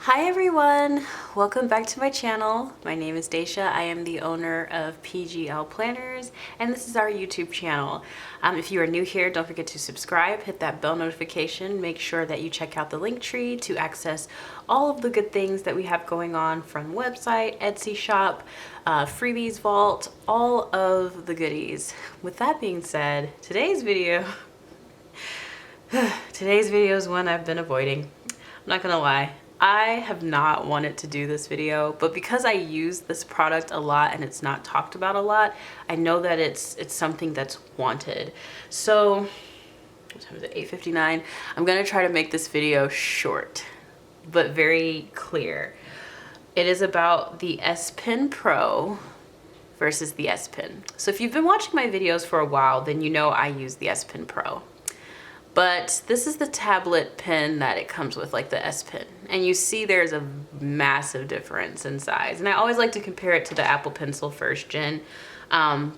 Hi everyone, welcome back to my channel. My name is Daisha. I am the owner of PGL Planners and this is our YouTube channel. If you are new here, don't forget to subscribe, hit that bell notification, make sure that you check out the link tree to access all of the good things that we have going on from website, Etsy shop, freebies vault, all of the goodies. With that being said, today's video is one I've been avoiding. I'm not gonna lie. I have not wanted to do this video, but because I use this product a lot and it's not talked about a lot, I know that it's something that's wanted. So, what time is it? 8:59. I'm gonna try to make this video short, but very clear. It is about the S Pen Pro versus the S Pen. So if you've been watching my videos for a while, then you know I use the S Pen Pro. But this is the tablet pen that it comes with, like the S Pen. And you see there's a massive difference in size. And I always like to compare it to the Apple Pencil 1st Gen.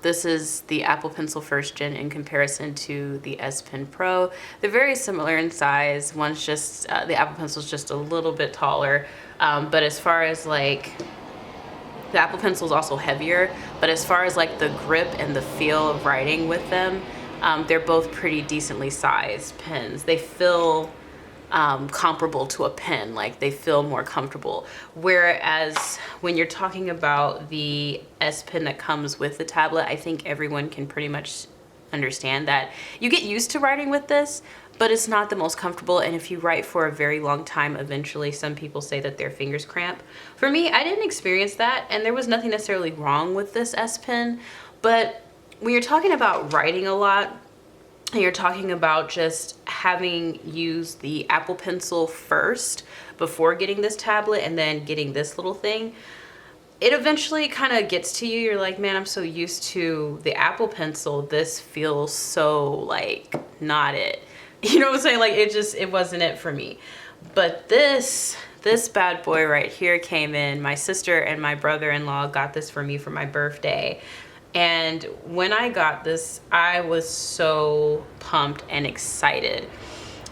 This is the Apple Pencil 1st Gen in comparison to the S Pen Pro. They're very similar in size. One's just, the Apple Pencil is just a little bit taller. But as far as like, the Apple Pencil is also heavier. But as far as like the grip and the feel of writing with them, they're both pretty decently sized pens. They feel comparable to a pen, like they feel more comfortable. Whereas when you're talking about the S Pen that comes with the tablet, I think everyone can pretty much understand that you get used to writing with this, but it's not the most comfortable. And if you write for a very long time, eventually some people say that their fingers cramp. For me, I didn't experience that, and there was nothing necessarily wrong with this S Pen, but when you're talking about writing a lot, and you're talking about just having used the Apple Pencil first before getting this tablet and then getting this little thing, it eventually kind of gets to you. You're like, man, I'm so used to the Apple Pencil. This feels so like not it. You know what I'm saying? Like it wasn't it for me. But this bad boy right here came in. My sister and my brother-in-law got this for me for my birthday. And when I got this, I was so pumped and excited.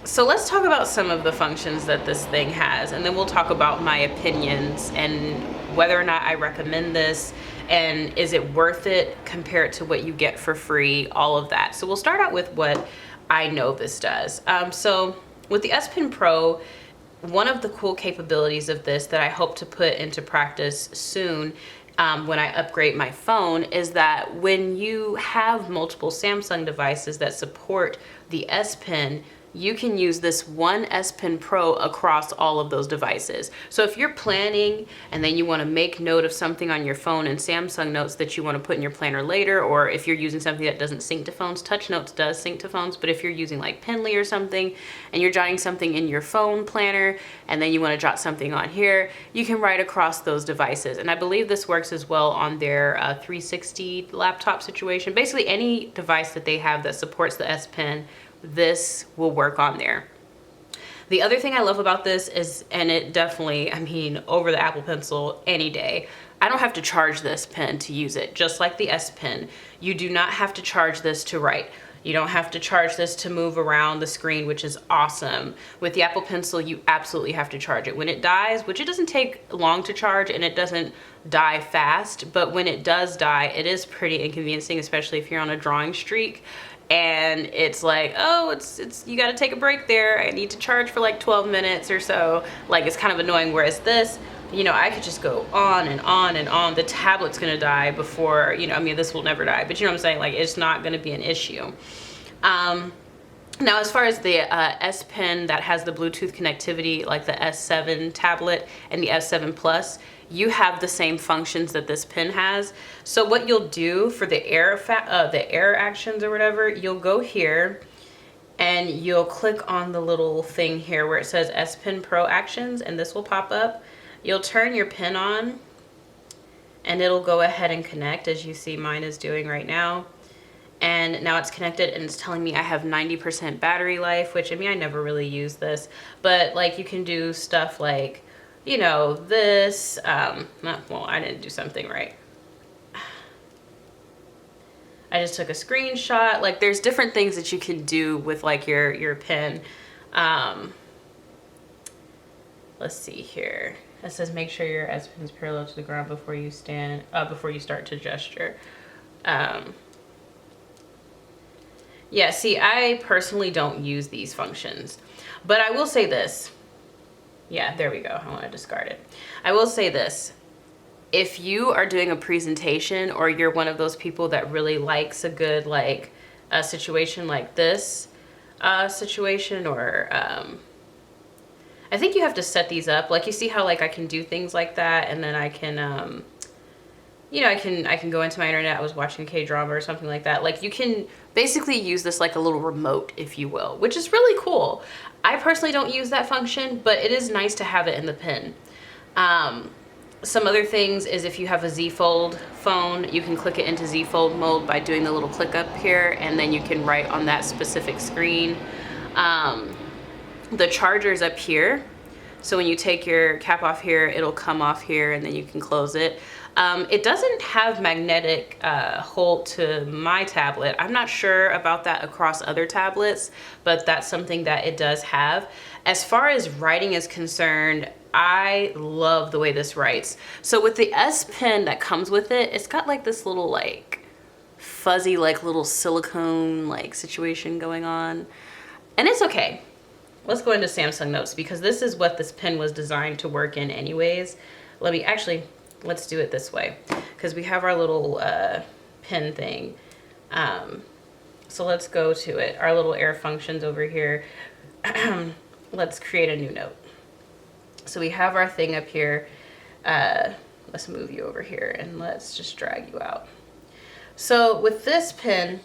So let's talk about some of the functions that this thing has, and then we'll talk about my opinions and whether or not I recommend this, and is it worth it compared to what you get for free, all of that. So we'll start out with what I know this does. So with the S Pen Pro, one of the cool capabilities of this that I hope to put into practice soon when I upgrade my phone is that when you have multiple Samsung devices that support the S Pen, you can use this one S Pen Pro across all of those devices. So if you're planning and then you want to make note of something on your phone in Samsung Notes that you want to put in your planner later, or if you're using something that doesn't sync to phones, Touch Notes does sync to phones, but if you're using like Penly or something and you're jotting something in your phone planner and then you want to jot something on here, you can write across those devices. And I believe this works as well on their 360 laptop situation. Basically any device that they have that supports the S Pen, this will work on there. The other thing I love about this is, and it definitely, I mean, over the Apple Pencil any day, I don't have to charge this pen to use it, just like the S Pen. You do not have to charge this to write. You don't have to charge this to move around the screen, which is awesome. With the Apple Pencil, you absolutely have to charge it. When it dies, which it doesn't take long to charge and it doesn't die fast, but when it does die, it is pretty inconveniencing, especially if you're on a drawing streak. And it's like, oh, it's you gotta take a break there. I need to charge for like 12 minutes or so. Like, it's kind of annoying. Whereas this, you know, I could just go on and on and on. The tablet's gonna die before, you know, I mean, this will never die, but you know what I'm saying? Like, it's not gonna be an issue. Now, as far as the S Pen that has the Bluetooth connectivity, like the S7 tablet and the S7 Plus, you have the same functions that this pen has. So what you'll do for the air actions or whatever, you'll go here and you'll click on the little thing here where it says S Pen Pro Actions, and this will pop up. You'll turn your pen on and it'll go ahead and connect, as you see mine is doing right now. And now it's connected and it's telling me I have 90% battery life, which, I mean, I never really use this, but like you can do stuff like, you know, this, well, I didn't do something right. I just took a screenshot. Like, there's different things that you can do with like your pen. let's see here. It says make sure your S Pen is parallel to the ground before you start to gesture. Yeah, see, I personally don't use these functions, but I will say this. Yeah, there we go. I want to discard it. I will say this. If you are doing a presentation, or you're one of those people that really likes a good, like, a situation like this situation, or I think you have to set these up. Like, you see how, like, I can do things like that, and then I can, you know, I can go into my internet. I was watching K-drama or something like that. Like, you can basically use this like a little remote, if you will, which is really cool. I personally don't use that function, but it is nice to have it in the pen. Some other things is if you have a Z Fold phone, you can click it into Z Fold mode by doing the little click up here, and then you can write on that specific screen. The charger's up here, so when you take your cap off here, it'll come off here, and then you can close it. It doesn't have magnetic hold to my tablet. I'm not sure about that across other tablets, but that's something that it does have. As far as writing is concerned, I love the way this writes. So with the S Pen that comes with it, it's got like this little like fuzzy like little silicone like situation going on, and it's okay. Let's go into Samsung Notes, because this is what this pen was designed to work in anyways. Let's do it this way, because we have our little pen thing. So let's go to it. Our little air functions over here. Let's create a new note. So we have our thing up here. Let's move you over here, and let's just drag you out. So with this pen,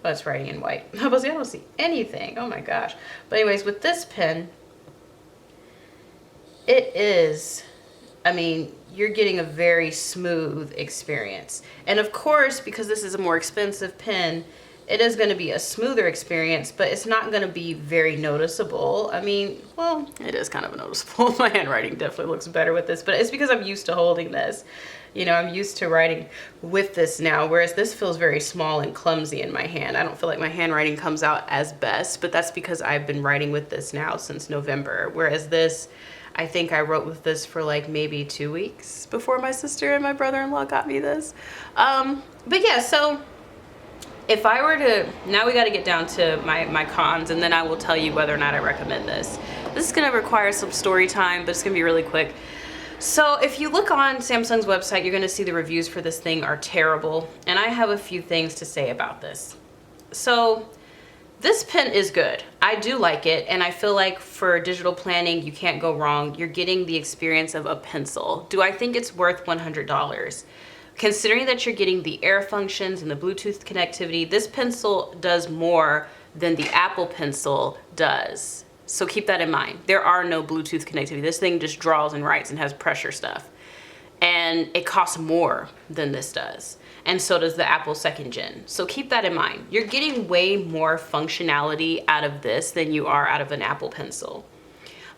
oh, it's writing in white. I don't see anything. Oh my gosh. But anyways, with this pen, it is, I mean, you're getting a very smooth experience. And of course, because this is a more expensive pen, it is going to be a smoother experience, but it's not going to be very noticeable. I mean, well, it is kind of noticeable. My handwriting definitely looks better with this, but it's because I'm used to holding this. You know, I'm used to writing with this now, whereas this feels very small and clumsy in my hand. I don't feel like my handwriting comes out as best, but that's because I've been writing with this now since November. Whereas this, I think I wrote with this for like maybe 2 weeks before my sister and my brother-in-law got me this. But yeah, so if I were to, now we got to get down to my cons, and then I will tell you whether or not I recommend this. This is going to require some story time, but it's going to be really quick. So if you look on Samsung's website, you're going to see the reviews for this thing are terrible, and I have a few things to say about this. So this pen is good. I do like it, and I feel like for digital planning, you can't go wrong. You're getting the experience of a pencil. Do I think it's worth $100? Considering that you're getting the air functions and the Bluetooth connectivity, this pencil does more than the Apple Pencil does. So keep that in mind. There are no Bluetooth connectivity. This thing just draws and writes and has pressure stuff. And it costs more than this does. And so does the Apple 2nd Gen. So keep that in mind. You're getting way more functionality out of this than you are out of an Apple Pencil.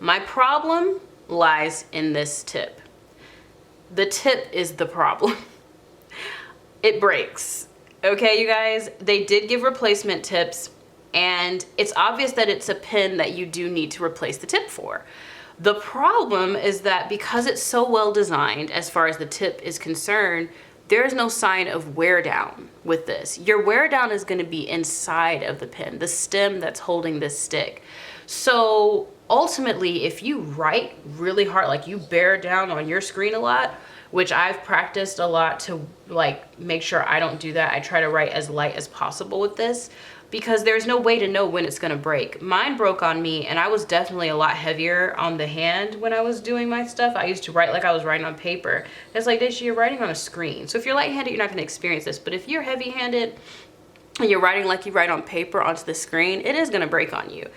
My problem lies in this tip. The tip is the problem. It breaks. Okay, you guys? They did give replacement tips, and it's obvious that it's a pen that you do need to replace the tip for. The problem is that because it's so well designed as far as the tip is concerned, there is no sign of wear down with this. Your wear down is going to be inside of the pen, the stem that's holding this stick. So ultimately, if you write really hard, like you bear down on your screen a lot, which I've practiced a lot to like make sure I don't do that. I try to write as light as possible with this, because there's no way to know when it's gonna break. Mine broke on me, and I was definitely a lot heavier on the hand when I was doing my stuff. I used to write like I was writing on paper. It's like, Daisha, you're writing on a screen. So if you're light-handed, you're not gonna experience this. But if you're heavy-handed and you're writing like you write on paper onto the screen, it is gonna break on you.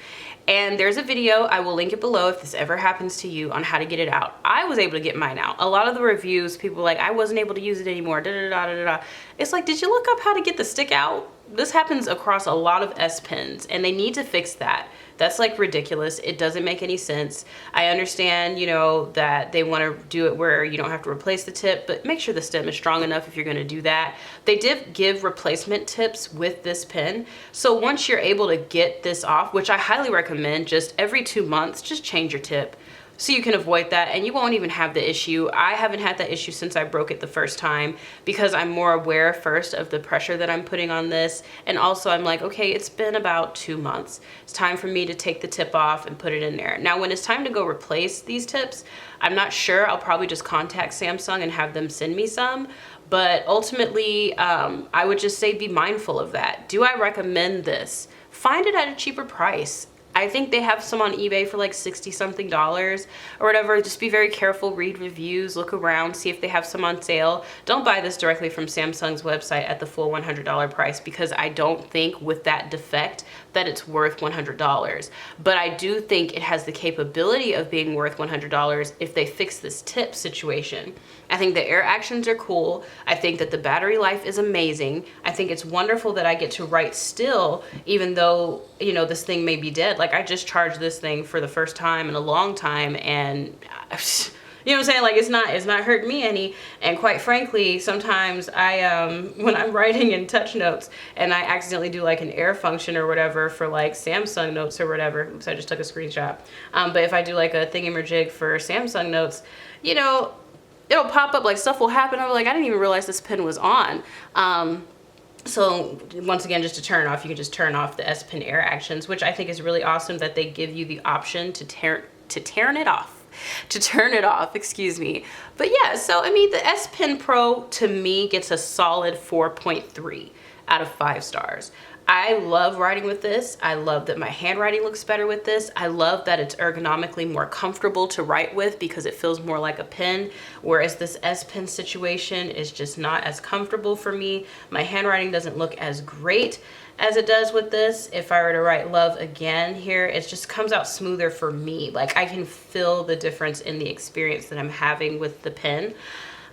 And there's a video, I will link it below if this ever happens to you, on how to get it out. I was able to get mine out. A lot of the reviews, people were like, I wasn't able to use it anymore, da da da da da. It's like, did you look up how to get the stick out? This happens across a lot of S Pens, and they need to fix that. That's like ridiculous. It doesn't make any sense. I understand, you know, that they want to do it where you don't have to replace the tip, but make sure the stem is strong enough if you're going to do that. They did give replacement tips with this pen. So once you're able to get this off, which I highly recommend, just every 2 months, just change your tip. So you can avoid that and you won't even have the issue. I haven't had that issue since I broke it the first time because I'm more aware first of the pressure that I'm putting on this. And also I'm like, okay, it's been about 2 months. It's time for me to take the tip off and put it in there. Now, when it's time to go replace these tips, I'm not sure. I'll probably just contact Samsung and have them send me some. But ultimately, I would just say be mindful of that. Do I recommend this? Find it at a cheaper price. I think they have some on eBay for like 60 something or whatever. Just be very careful, read reviews, look around, see if they have some on sale. Don't buy this directly from Samsung's website at the full $100 price because I don't think with that defect that it's worth $100. But I do think it has the capability of being worth $100 if they fix this tip situation. I think the air actions are cool. I think that the battery life is amazing. I think it's wonderful that I get to write still, even though, you know, this thing may be dead. Like I just charged this thing for the first time in a long time and you know what I'm saying? Like it's not hurting me any. And quite frankly, sometimes when I'm writing in touch notes and I accidentally do like an air function or whatever for like Samsung notes or whatever, oops, I just took a screenshot. But if I do like a thingamajig for Samsung notes, you know, it'll pop up, like stuff will happen. I'm like, I didn't even realize this pen was on. So once again, just to turn it off, you can just turn off the S Pen air actions, which I think is really awesome that they give you the option to turn it off, excuse me. But yeah, so I mean, the S Pen Pro to me gets a solid 4.3 out of 5 stars. I love writing with this. I love that my handwriting looks better with this. I love that it's ergonomically more comfortable to write with because it feels more like a pen, whereas this S Pen situation is just not as comfortable for me. My handwriting doesn't look as great as it does with this. If I were to write love again here, it just comes out smoother for me. Like I can feel the difference in the experience that I'm having with the pen.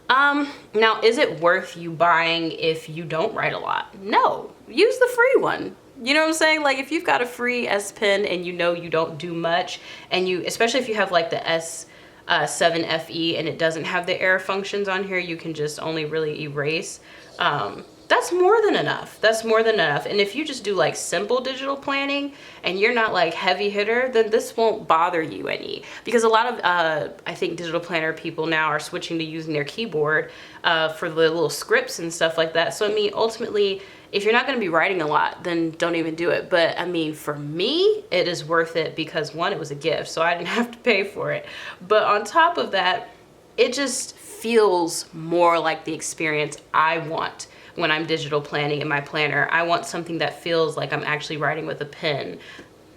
Now, is it worth you buying if you don't write a lot? No, use the free one. You know what I'm saying? Like if you've got a free S Pen and you know you don't do much, and you, especially if you have like the S7 FE and it doesn't have the air functions on here, you can just only really erase. That's more than enough. That's more than enough. And if you just do like simple digital planning and you're not like heavy hitter, then this won't bother you any. Because a lot of, I think digital planner people now are switching to using their keyboard for the little scripts and stuff like that. So I mean, ultimately, if you're not gonna be writing a lot, then don't even do it. But I mean, for me, it is worth it because one, it was a gift, so I didn't have to pay for it. But on top of that, it just feels more like the experience I want when I'm digital planning in my planner. I want something that feels like I'm actually writing with a pen,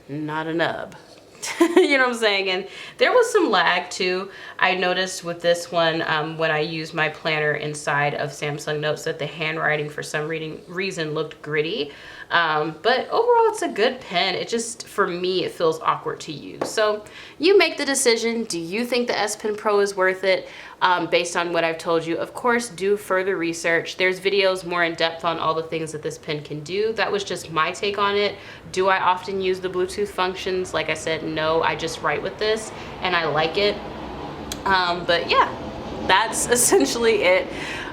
not a nub. You know what I'm saying? And there was some lag too. I noticed with this one, when I used my planner inside of Samsung Notes, that the handwriting for some reason looked gritty. But overall, it's a good pen. It just, for me, it feels awkward to use. So you make the decision. Do you think the S Pen Pro is worth it? Based on what I've told you, of course, do further research. There's videos more in depth on all the things that this pen can do. That was just my take on it. Do I often use the Bluetooth functions? Like I said, no, I just write with this and I like it. But yeah, that's essentially it.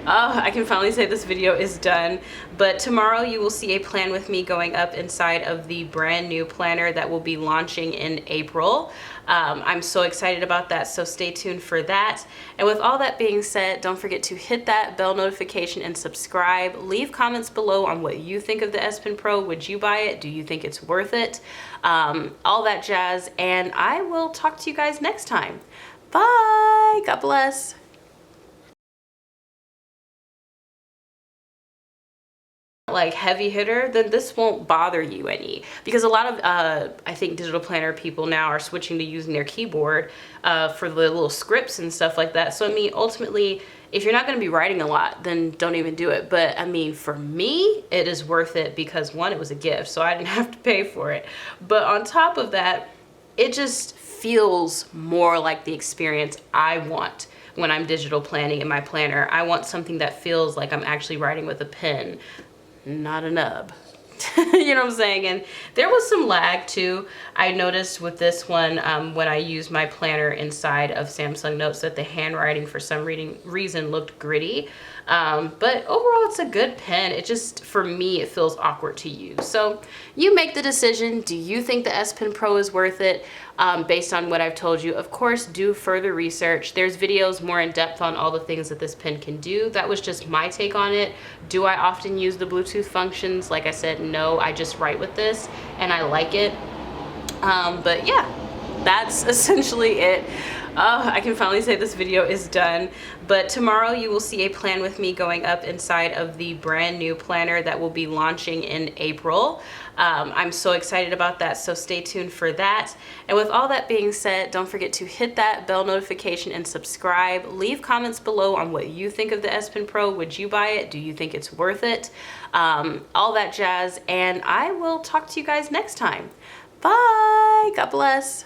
I can finally say this video is done, but tomorrow you will see a plan with me going up inside of the brand new planner that will be launching in April. I'm so excited about that, so stay tuned for that. And with all that being said, don't forget to hit that bell notification and subscribe. Leave comments below on what you think of the S Pen Pro. Would you buy it? Do you think it's worth it? All that jazz, and I will talk to you guys next time. Bye! God bless. Like heavy hitter, then this won't bother you any. Because a lot of, I think digital planner people now are switching to using their keyboard for the little scripts and stuff like that. So I mean, ultimately, if you're not gonna be writing a lot, then don't even do it. But I mean, for me, it is worth it because one, it was a gift, so I didn't have to pay for it. But on top of that, it just feels more like the experience I want when I'm digital planning in my planner. I want something that feels like I'm actually writing with a pen, not a nub. You know what I'm saying? And there was some lag too. I noticed with this one, when I used my planner inside of Samsung Notes, that the handwriting for some reason looked gritty. But overall, it's a good pen. It just, for me, it feels awkward to use. So you make the decision. Do you think the S Pen Pro is worth it? Based on what I've told you. Of course, do further research. There's videos more in depth on all the things that this pen can do. That was just my take on it. Do I often use the Bluetooth functions? Like I said, no, I just write with this and I like it. But yeah, that's essentially it. I can finally say this video is done, but tomorrow you will see a plan with me going up inside of the brand new planner that will be launching in April. I'm so excited about that, so stay tuned for that. And with all that being said, don't forget to hit that bell notification and subscribe. Leave comments below on what you think of the S Pen Pro. Would you buy it? Do you think it's worth it? All that jazz, and I will talk to you guys next time. Bye! God bless.